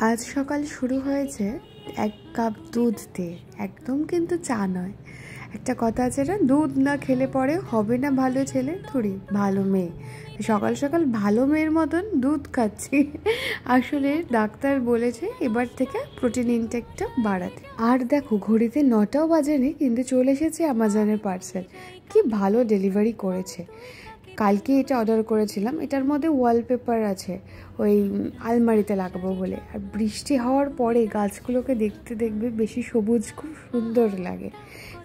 আজ সকাল শুরু হয়েছে এক কাপ দুধ দিয়ে, একদম কিন্তু চা নয়। একটা কথা আছে না, দুধ না খেলে পরে হবে না ভালো ছেলে, থুড়ি ভালো মেয়ে। সকাল সকাল ভালো মেয়ের মতন দুধ খাচ্ছি। আসলে ডাক্তার বলেছে এবার থেকে প্রোটিন ইনটেকটা বাড়াতে। আর দেখো ঘড়িতে 9টাও বাজেনি, কিন্তু চলে এসেছে অ্যামাজনের পার্সেল। কি ভালো ডেলিভারি করেছে। কালকে এটা অর্ডার করেছিলাম। এটার মধ্যে ওয়ালপেপার আছে, ওই আলমারিতে লাগাবো বলে। আর বৃষ্টি হওয়ার পরে গাছগুলোকে দেখতে দেখবে বেশি সবুজ, খুব সুন্দর লাগে।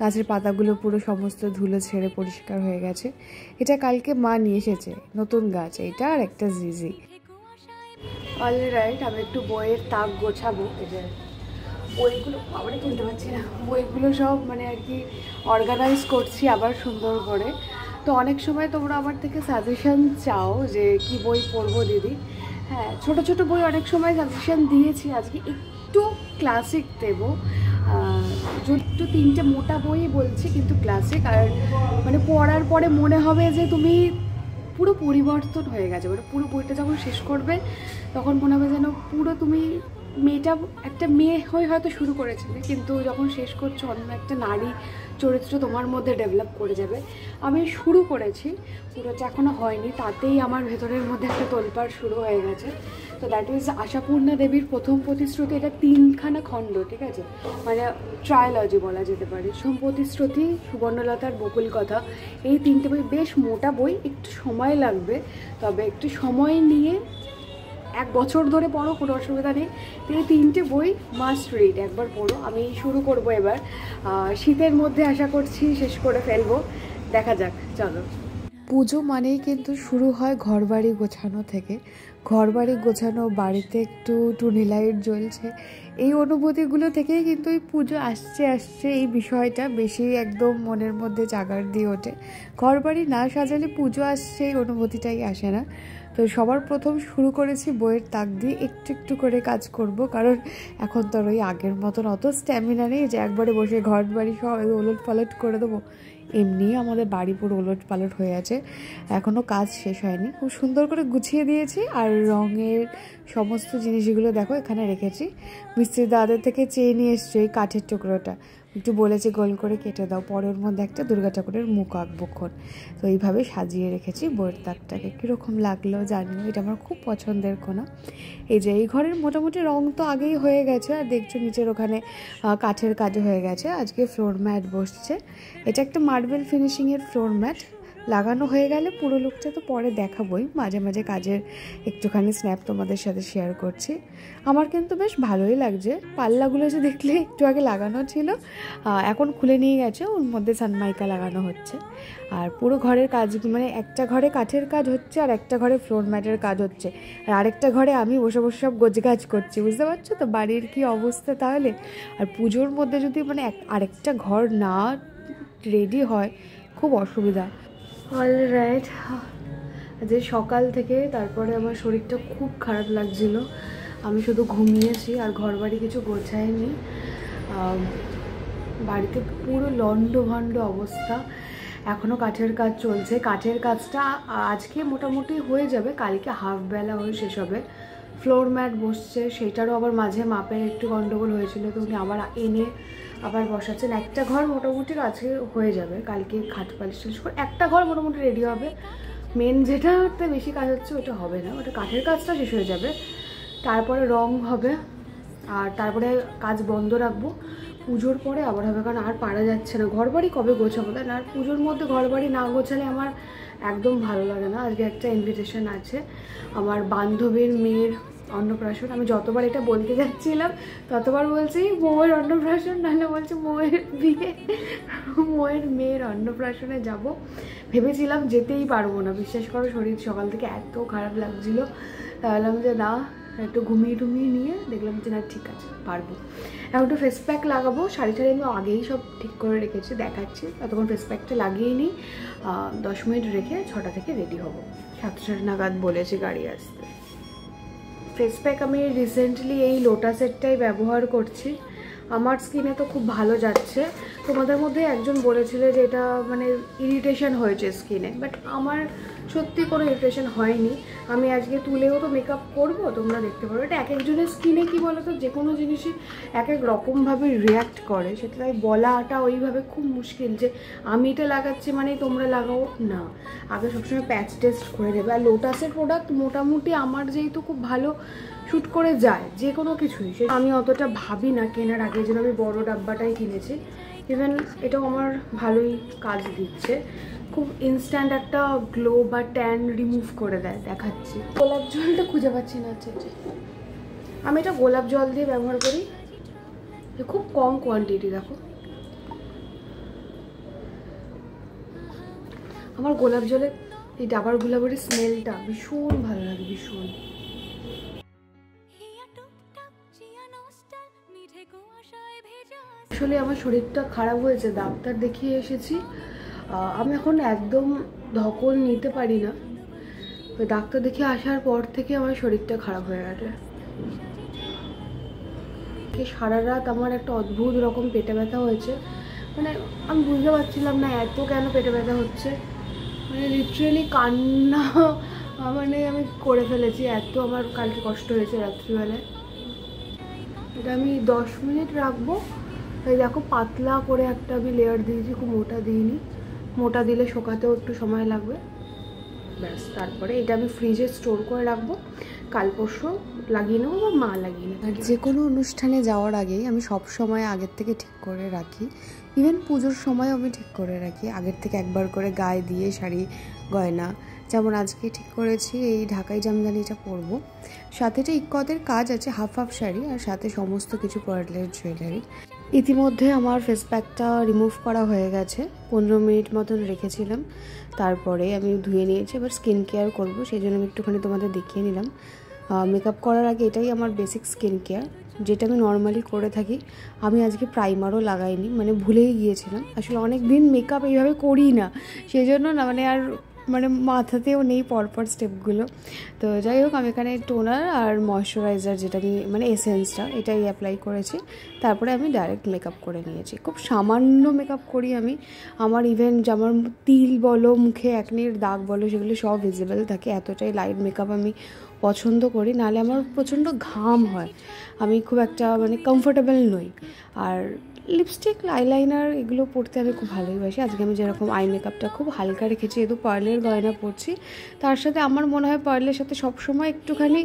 গাছের পাতাগুলো পুরো সমস্ত ধুলো ছেড়ে পরিষ্কার হয়ে গেছে। এটা কালকে মা নিয়ে এসেছে, নতুন গাছ এটা, আর একটা জিজি। অলরাইট, আমি একটু বইয়ের তাক গোছাবো। বইগুলো আবার কিনতে পারছি না, বইগুলো সব মানে আর কি অর্গানাইজ করছি আবার সুন্দর করে। তো অনেক সময় তোমরা আমার থেকে সাজেশন চাও যে কি বই পড়বো দিদি। হ্যাঁ, ছোট ছোট বই অনেক সময় সাজেশন দিয়েছি। আজকে একটু ক্লাসিক দেবো, একটু 3টে মোটা বই বলছি, কিন্তু ক্লাসিক। আর মানে পড়ার পরে মনে হবে যে তুমি পুরো পরিবর্তন হয়ে গেছে। মানে পুরো বইটা যখন শেষ করবে তখন মনে হবে যেন পুরো তুমি মেয়েটা একটা মেয়ে হয়ে হয়তো শুরু করেছিলে, কিন্তু যখন শেষ করছো অন্য একটা নারী চরিত্র তোমার মধ্যে ডেভেলপ করে যাবে। আমি শুরু করেছি, পুরোটা এখনও হয়নি, তাতেই আমার ভেতরের মধ্যে একটা তোলপাড় শুরু হয়ে গেছে। তো দ্যাট ইজ আশাপূর্ণা দেবীর প্রথম প্রতিশ্রুতি। এটা 3খানা খণ্ড, ঠিক আছে, মানে ট্রায়োলজি বলা যেতে পারে। প্রথম প্রতিশ্রুতি, সুবর্ণলতার বকুল কথা, এই 3টে বই বেশ মোটা বই, একটু সময় লাগবে। তবে একটু সময় নিয়ে 1 বছর ধরে পড়ো, কোনো অসুবিধা নেই। তো এই 3টে বই মাস্ট রিড, একবার পড়ো। আমি শুরু করব এবার, শীতের মধ্যে আশা করছি শেষ করে ফেলবো, দেখা যাক। চলো। পুজো মানেই কিন্তু শুরু হয় ঘরবাড়ি গোছানো থেকে। ঘরবাড়ি গোছানো, বাড়িতে একটু টুনি লাইট জ্বলছে, এই অনুভূতিগুলো থেকেই কিন্তু এই পুজো আসছে এই বিষয়টা বেশি একদম মনের মধ্যে জাগার দিয়ে ওঠে। ঘরবাড়ি না সাজালে পুজো আসছে এই অনুভূতিটাই আসে না। তো সবার প্রথম শুরু করেছি বইয়ের তাক দিয়ে, একটু একটু করে কাজ করব, কারণ এখন তো ওই আগের মতন অত স্ট্যামিনা নেই যে একবারে বসে ঘর বাড়ি সব ওলট পালট করে দেবো। এমনি আমাদের বাড়ি পুরো ওলট পালট হয়ে আছে, এখনও কাজ শেষ হয়নি। খুব সুন্দর করে গুছিয়ে দিয়েছি। আর রঙের সমস্ত জিনিসগুলো দেখো এখানে রেখেছি। মিস্ত্রি দাদের থেকে চেয়ে নিয়ে এসছি ওই কাঠের টুকরোটা, একটু বলেছে গোল করে কেটে দাও, পরের মধ্যে একটা দুর্গা ঠাকুরের মুখ আঁকবোক্ষণ। তো এইভাবে সাজিয়ে রেখেছি বইয়ের তাকটাকে। কীরকম লাগলো জানিও, এটা আমার খুব পছন্দের কোনা। এই যে এই ঘরের মোটামুটি রং তো আগেই হয়ে গেছে, আর দেখছো নিচের ওখানে কাঠের কাজ হয়ে গেছে। আজকে ফ্লোর ম্যাট বসছে, এটা একটা মার্বেল ফিনিশিংয়ের ফ্লোর ম্যাট। লাগানো হয়ে গেলে পুরো লুকটা তো পরে দেখাবোই, মাঝে মাঝে কাজের একটুখানি স্ন্যাপ তোমাদের সাথে শেয়ার করছি। আমার কিন্তু বেশ ভালোই লাগছে। পাল্লাগুলো যে দেখলে একটু আগে লাগানো ছিল, এখন খুলে নিয়ে গেছে, ওর মধ্যে সানমাইকা লাগানো হচ্ছে। আর পুরো ঘরের কাজ, মানে একটা ঘরে কাঠের কাজ হচ্ছে, আর একটা ঘরে ফ্লোর ম্যাটের কাজ হচ্ছে, আর আরেকটা ঘরে আমি বসে বসে সব গোছগাছ করছি। বুঝতে পারছো তো বাড়ির কি অবস্থা তাহলে। আর পুজোর মধ্যে যদি মানে আরেকটা ঘর না রেডি হয় খুব অসুবিধা। অলরাইট, যে সকাল থেকে তারপরে আমার শরীরটা খুব খারাপ লাগছিল। আমি শুধু ঘুমিয়েছি আর ঘরবাড়ি কিছু গোছাইনি। বাড়িতে পুরো লন্ডভন্ড অবস্থা, এখনও কাঠের কাজ চলছে। কাঠের কাজটা আজকে মোটামুটি হয়ে যাবে, কালকে হাফ বেলা হয়ে শেষ হবে। ফ্লোর ম্যাট বসছে, সেটারও আবার মাঝে মাপের একটু গন্ডগোল হয়েছিল, তো উনি আবার এনে আবার বসাচ্ছেন। একটা ঘর মোটামুটি আজকে হয়ে যাবে, কালকে খাট পালিশ শেষ করে একটা ঘর মোটামুটি রেডি হবে। মেন যেটাতে বেশি কাজ হচ্ছে ওটা হবে না, ওটা কাঠের কাজটা শেষ হয়ে যাবে, তারপরে রং হবে, আর তারপরে কাজ বন্ধ রাখবো। পুজোর পরে আবার হবে, কারণ আর পারা যাচ্ছে না। ঘরবাড়ি কবে গোছাবো, তাই না? আর পুজোর মধ্যে ঘরবাড়ি না গোছালে আমার একদম ভালো লাগে না। আজকে একটা ইনভিটেশন আছে, আমার বান্ধবীর মেয়ের অন্নপ্রাশন। আমি যতবার এটা বলতে যাচ্ছিলাম ততবার বলছি মৌয়ের অন্নপ্রাশন, নাহলে বলছি মৌয়ের বিয়ে। মৌয়ের মেয়ের অন্নপ্রাশনে যাব ভেবেছিলাম, যেতেই পারবো না। বিশ্বাস করো, শরীর সকাল থেকে এত খারাপ লাগছিল, ভাবলাম যে না, একটু ঘুমিয়ে টুমিয়ে নিয়ে দেখলাম যে না ঠিক আছে পারবো। এখন একটু ফেস প্যাক লাগাবো। শাড়ি আমি আগেই সব ঠিক করে রেখেছি, দেখাচ্ছি। ততক্ষণ ফেস প্যাকটা লাগিয়ে নিই, 10 মিনিট রেখে 6টা থেকে রেডি হবো। 7টা নাগাদ বলেছি গাড়ি আসতে। ফেস প্যাক আমি রিসেন্টলি এই লোটাসেরটাই ব্যবহার করছি। আমার স্কিনে তো খুব ভালো যাচ্ছে। তোমাদের মধ্যে একজন বলেছিল যে এটা মানে ইরিটেশন হয়েছে স্কিনে, বাট আমার সত্যি কোনো ইরিটেশন হয়নি। আমি আজকে তুলেও তো মেকআপ করব, তোমরা দেখতে পারো। এটা এক একজনের স্কিনে কি বলো তো, যে কোনো জিনিসই এক এক রকমভাবে রিয়্যাক্ট করে, সেটা তাই বলাটা ওইভাবে খুব মুশকিল যে আমি এটা লাগাচ্ছি মানে তোমরা লাগাও না। আগে সবসময় প্যাচ টেস্ট করে দেবে। আর লোটাসের প্রোডাক্ট মোটামুটি আমার যেহেতু খুব ভালো শ্যুট করে যায় যে কোনো কিছুই, সে আমি অতটা ভাবি না কেনার আগে, যেন আমি বড় ডাব্বাটাই কিনেছি। ইভেন এটাও আমার ভালোই কাজ দিচ্ছে, খুব ইনস্ট্যান্ট একটা গ্লো বা ট্যান রিমুভ করে দেয়। দেখাচ্ছি, গোলাপ জলটা খুঁজে পাচ্ছি না। আচ্ছা, আমি এটা গোলাপ জল দিয়ে ব্যবহার করি, খুব কম কোয়ান্টিটি। দেখো আমার গোলাপ জলের এই ডাবার গোলাপের স্মেলটা ভীষণ ভালো লাগে, ভীষণ। আসলে আমার শরীরটা খারাপ হয়েছে, ডাক্তার দেখিয়ে এসেছি। আমি এখন একদম ধকল নিতে পারি না। ডাক্তার দেখিয়ে আসার পর থেকে আমার শরীরটা খারাপ হয়ে গেছে। সারা রাত আমার একটা অদ্ভুত রকম পেটে ব্যথা হয়েছে, মানে আমি বুঝতে পারছিলাম না এত কেন পেটে ব্যথা হচ্ছে। মানে লিটারেলি কান্না মানে আমি করে ফেলেছি, এত আমার কালকে কষ্ট হয়েছে রাত্রিবেলায়। এটা আমি 10 মিনিট রাখবো। এই দেখো পাতলা করে একটা আমি লেয়ার দিয়েছি, খুব মোটা দিইনি। মোটা দিলে শোকাতেও একটু সময় লাগবে, ব্যাস। তারপরে এটা আমি ফ্রিজে স্টোর করে রাখবো, কাল পরশু লাগিয়ে নেবো বা মা লাগিয়ে নেবো। আর যে কোনো অনুষ্ঠানে যাওয়ার আগেই আমি সব সময় আগের থেকে ঠিক করে রাখি, ইভেন পুজোর সময় আমি ঠিক করে রাখি আগের থেকে একবার করে গায়ে দিয়ে শাড়ি গয়না। যেমন আজকে ঠিক করেছি এই ঢাকাই জামদানিটা পরবো, সাথে যে ইক্কতের কাজ আছে হাফ হাফ শাড়ি, আর সাথে সমস্ত কিছু পার্লের জুয়েলারি। ইতিমধ্যে আমার ফেস প্যাকটা রিমুভ করা হয়ে গেছে, 15 মিনিট মতন রেখেছিলাম, তারপরে আমি ধুয়ে নিয়েছি। এবার স্কিন কেয়ার করবো, সেই জন্য আমি একটুখানি তোমাদের দেখিয়ে নিলাম। মেকআপ করার আগে এটাই আমার বেসিক স্কিন কেয়ার, যেটা আমি নর্মালি করে থাকি। আমি আজকে প্রাইমারও লাগাইনি, মানে ভুলেই গিয়েছিলাম। আসলে অনেক দিন মেকআপ এইভাবে করি না, সেই জন্য না মানে আর মানে মাথাতেও নেই পরপর স্টেপগুলো। তো যাই হোক, আমি এখানে টোনার আর ময়শ্চারাইজার, যেটা আমি মানে এসেন্সটা, এটাই অ্যাপ্লাই করেছি। তারপরে আমি ডাইরেক্ট মেকআপ করে নিয়েছি। খুব সামান্য মেকআপ করি আমি। আমার ইভেন আমার তিল বলো, মুখে একনির দাগ বলো, সেগুলো সব ভিজিবল থাকে। এতটাই লাইট মেকআপ আমি পছন্দ করি, নাহলে আমার প্রচণ্ড ঘাম হয়, আমি খুব একটা মানে কমফোর্টেবল নই। আর লিপস্টিক, আইলাইনার এগুলো পরতে আমি খুব ভালোবাসি। আজকে আমি যেরকম আই মেকআপটা খুব হালকা রেখেছি, যেহেতু পার্লের গয়না পরছি, তার সাথে আমার মনে হয় পার্লের সাথে সবসময় একটুখানি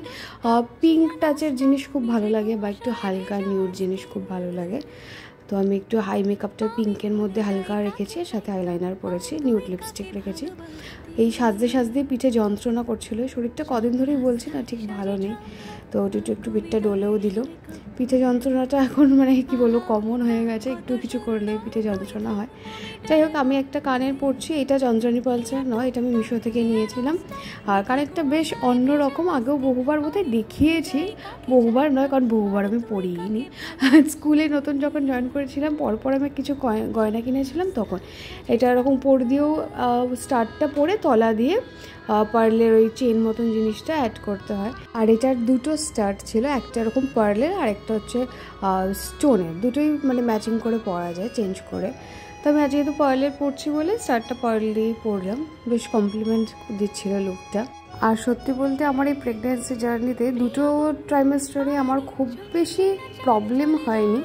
পিঙ্ক টাচের জিনিস খুব ভালো লাগে, বা একটু হালকা নিউড জিনিস খুব ভালো লাগে। তো আমি একটু হাই মেকআপটা পিঙ্কের মধ্যে হালকা রেখেছি, সাথে আইলাইনার পরেছি, নিউড লিপস্টিক রেখেছি। এই সাজতে সাজতে পিঠে যন্ত্রণা করছিল, শরীরটা কদিন ধরেই বলছি না ঠিক ভালো নেই, তো একটু পিঠটা ডলেও দিল। পিঠে যন্ত্রণাটা এখন মানে কি বলবো কমন হয়ে গেছে, একটু কিছু করলে পিঠে যন্ত্রণা হয়। যাই হোক, আমি একটা কানের পরছি, এটা চন্দ্রানী পালসার নয়, এটা আমি মিশো থেকে নিয়েছিলাম। আর কানেরটা বেশ অন্যরকম, আগেও বহুবার বোধহয় দেখিয়েছি, বহুবার নয় কারণ বহুবার আমি পরিনি। স্কুলে নতুন যখন জয়েন করেছিলাম, পরপর আমি কিছু গয়না কিনেছিলাম, তখন এটা এরকম পর দিয়েও স্টার্টটা পরে তলা দিয়ে পার্লের ওই চেন মতন জিনিসটা অ্যাড করতে হয়। আর এটার দুটো স্টার্ট ছিল, একটা এরকম পার্লের আর একটা হচ্ছে স্টোনের, দুটোই মানে ম্যাচিং করে পরা যায় চেঞ্জ করে। তো আমি আজ যেহেতু পার্লের পরছি বলে স্টার্টটা পার্ল দিয়েই পরলাম, বেশ কমপ্লিমেন্ট দিচ্ছিল লুকটা। আর সত্যি বলতে আমার এই প্রেগনেন্সি জার্নিতে দুটো ট্রাইমেস্টারে আমার খুব বেশি প্রবলেম হয়নি।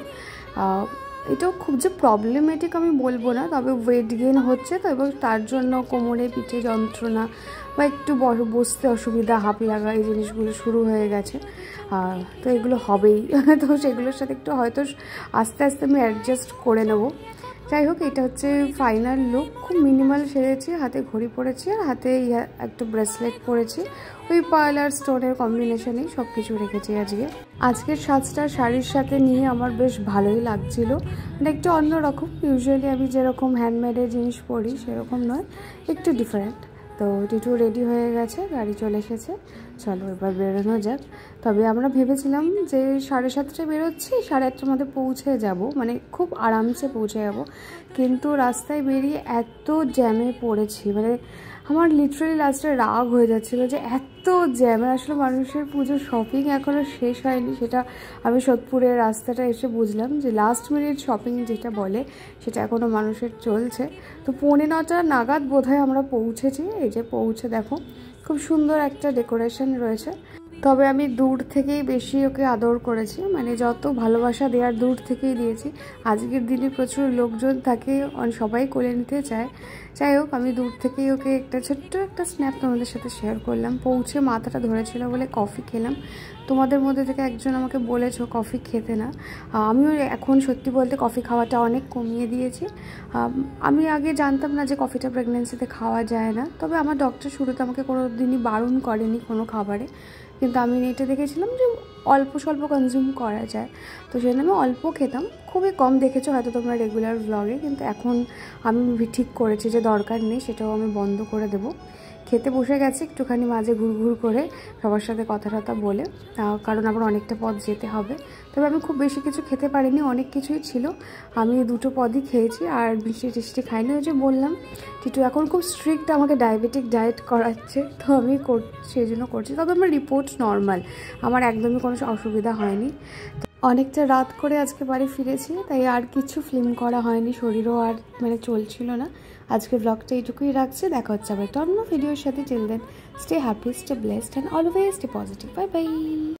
এটাও খুব যে প্রবলেমেটিক আমি বলবো না, তবে ওয়েট গেইন হচ্ছে তো, এবং তার জন্য কোমরে পিঠে যন্ত্রণা বা একটু বসতে অসুবিধা, হাঁপ লাগা, এই জিনিসগুলো শুরু হয়ে গেছে। তো এগুলো হবেই, তো সেগুলোর সাথে একটু হয়তো আস্তে আস্তে আমি অ্যাডজাস্ট করে নেবো। যাই হোক, এটা হচ্ছে ফাইনাল লুক, খুব মিনিমাল সেরেছি, হাতে ঘড়ি পরেছি আর হাতে একটা ব্রেসলেট পরেছি, ওই পার্ল আর স্টোনের কম্বিনেশনেই সব কিছু রেখেছি আজকে। আজকের সাজটা শাড়ির সাথে নিয়ে আমার বেশ ভালোই লাগছিল, মানে একটু অন্যরকম। ইউজুয়ালি আমি যেরকম হ্যান্ডমেডের জিনিস পরি সেরকম নয়, একটু ডিফারেন্ট। তো টিটু রেডি হয়ে গেছে, গাড়ি চলে এসেছে, চলো এবার বেরোনো যাক। তবে আমরা ভেবেছিলাম যে 7:30টায় বেরোচ্ছি, 8:30টার মধ্যে পৌঁছে যাব, মানে খুব আরামসে পৌঁছে যাব, কিন্তু রাস্তায় বেরিয়ে এত জ্যামে পড়েছি, মানে আমার লিটারালি লাস্টে রাগ হয়ে যাচ্ছিলো যে এত এত জ্যাম, আসলে মানুষের পুজোর শপিং এখনও শেষ হয়নি, সেটা আমি সোদপুরের রাস্তাটা এসে বুঝলাম যে লাস্ট মিনিট শপিং যেটা বলে সেটা এখনও মানুষের চলছে। তো 9:45 নাগাদ বোধহয় আমরা পৌঁছেছি। এই যে পৌঁছে দেখো খুব সুন্দর একটা ডেকোরেশন রয়েছে। তবে আমি দূর থেকেই বেশি ওকে আদর করেছি, মানে যত ভালোবাসা দেওয়ার দূর থেকেই দিয়েছি। আজকের দিনে প্রচুর লোকজন থাকে, সবাই কোলে নিতে চায়। যাই হোক, আমি দূর থেকেই ওকে একটা ছোট্ট একটা স্ন্যাপ তোমাদের সাথে শেয়ার করলাম। পৌঁছে মাথাটা ধরেছিল বলে কফি খেলাম। তোমাদের মধ্যে থেকে একজন আমাকে বলেছো কফি খেতে না, আমিও এখন সত্যি বলতে কফি খাওয়াটা অনেক কমিয়ে দিয়েছি। আমি আগে জানতাম না যে কফিটা প্রেগনেন্সিতে খাওয়া যায় না, তবে আমার ডক্টর শুরুতে আমাকে কোনো দিনই বারণ করেনি কোনো খাবারে, কিন্তু আমি এটা দেখেছিলাম যে অল্প স্বল্প কনজিউম করা যায়, তো সেজন্য আমি অল্প খেতাম, খুবই কম দেখেছো হয়তো তোমরা রেগুলার ব্লগে। কিন্তু এখন আমি ঠিক করেছি যে দরকার নেই, সেটাও আমি বন্ধ করে দেবো। খেতে বসে গেছি, একটুখানি মাঝে ঘুরঘুর করে সবার সাথে কথা টথা বলে, কারণ আবার অনেকটা পদ যেতে হবে। তবে আমি খুব বেশি কিছু খেতে পারিনি, অনেক কিছুই ছিল, আমি 2টো পদই খেয়েছি আর মিষ্টি টিষ্টি খাইনি। ওই যে বললাম টিটু এখন খুব স্ট্রিক্ট, আমাকে ডায়াবেটিক ডায়েট করাচ্ছে, তো আমি সেই জন্য করছি। তবে আমার রিপোর্ট নর্মাল, আমার একদমই কোনো অসুবিধা হয়নি। অনেকটা রাত করে আজকে বাড়ি ফিরেছি, তাই আর কিছু ফিল্ম করা হয়নি, শরীরও আর মানে চলছিল না। আজকে ব্লগটা এইটুকুই রাখছি, দেখা হচ্ছে আবার একটা অন্য ভিডিওর সাথে। Till then stay happy, stay blessed and always stay positive. Bye by.